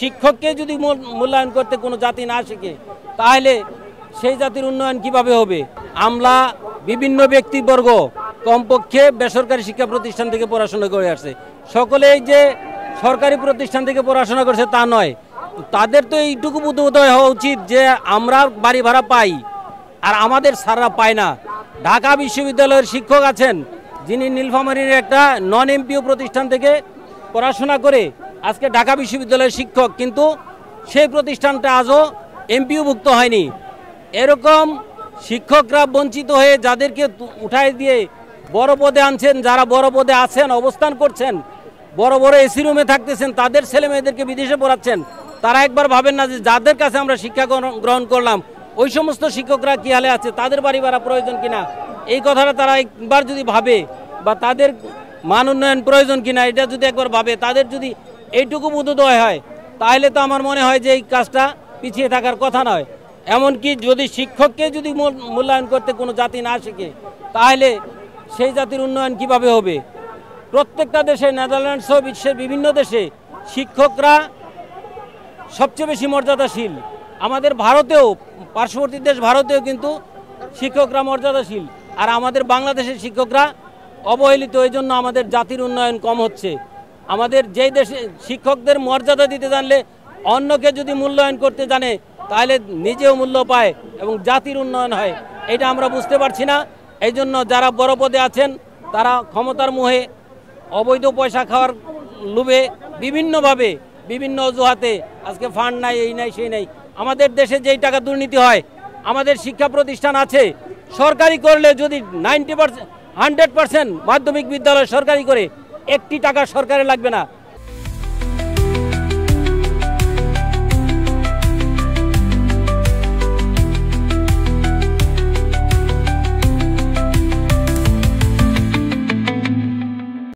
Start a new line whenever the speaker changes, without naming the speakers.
শিক্ষককে যদি মূল্যায়ন করতে কোনো জাতি না শেখে তাহলে সেই জাতির উন্নয়ন কিভাবে হবে? আমরা বিভিন্ন ব্যক্তিবর্গ কমপক্ষে বেসরকারি শিক্ষা প্রতিষ্ঠান থেকে পড়াশোনা করে আসছে, সকলেই যে সরকারি প্রতিষ্ঠান থেকে পড়াশোনা করছে তা নয়। তাদের তো এইটুকু বোধোদয় হওয়া উচিত যে আমরা বাড়ি ভাড়া পাই আর আমাদের স্যাররা পায় না। ঢাকা বিশ্ববিদ্যালয়ের শিক্ষক আছেন যিনি নীলফামারীর একটা নন এমপিও প্রতিষ্ঠান থেকে পড়াশোনা করে আজকে ঢাকা বিশ্ববিদ্যালয়ের শিক্ষক, কিন্তু সেই প্রতিষ্ঠানটা আজও এমপিওভুক্ত হয়নি। এরকম শিক্ষকরা বঞ্চিত হয়ে যাদেরকে উঠায় দিয়ে বড় পদে আনছেন, যারা বড় পদে আছেন অবস্থান করছেন, বড় বড় এসি রুমে থাকতেছেন, তাদের ছেলে মেয়েদেরকে বিদেশে পড়াচ্ছেন। তারা একবার ভাবেন না যে যাদের কাছে আমরা শিক্ষা গ্রহণ করলাম ওই সমস্ত শিক্ষকরা কি হালে আছে, তাদের বাড়ি ভাড়া প্রয়োজন কিনা, এই কথাটা তারা একবার যদি ভাবে, বা তাদের মান উন্নয়ন প্রয়োজন কিনা এটা যদি একবার ভাবে, তাদের যদি এইটুকু বোধোদয় হয় তাহলে তো আমার মনে হয় যে এই কাজটা পিছিয়ে থাকার কথা নয়। এমনকি যদি শিক্ষককে যদি মূল্যায়ন করতে কোনো জাতি না শেখে তাহলে সেই জাতির উন্নয়ন কিভাবে হবে? প্রত্যেকটা দেশে, নেদারল্যান্ডস সহ বিশ্বের বিভিন্ন দেশে শিক্ষকরা সবচেয়ে বেশি মর্যাদাশীল। আমাদের ভারতেও, পার্শ্ববর্তী দেশ ভারতেও কিন্তু শিক্ষকরা মর্যাদাশীল, আর আমাদের বাংলাদেশের শিক্ষকরা অবহেলিত। এই জন্য আমাদের জাতির উন্নয়ন কম হচ্ছে। আমাদের যেই দেশে শিক্ষকদের মর্যাদা দিতে জানলে, অন্যকে যদি মূল্যায়ন করতে জানে তাহলে নিজেও মূল্য পায় এবং জাতির উন্নয়ন হয়, এটা আমরা বুঝতে পারছি না। এই জন্য যারা বড় পদে আছেন তারা ক্ষমতার মোহে, অবৈধ পয়সা খাওয়ার লোভে বিভিন্নভাবে বিভিন্ন অজুহাতে আজকে ফান্ড নাই, এই নাই, সেই নাই। আমাদের দেশে যেই টাকা দুর্নীতি হয়, আমাদের শিক্ষা প্রতিষ্ঠান আছে সরকারি করলে যদি 90% 100% মাধ্যমিক বিদ্যালয় সরকারি করে, একটি টাকা সরকারে লাগবে না।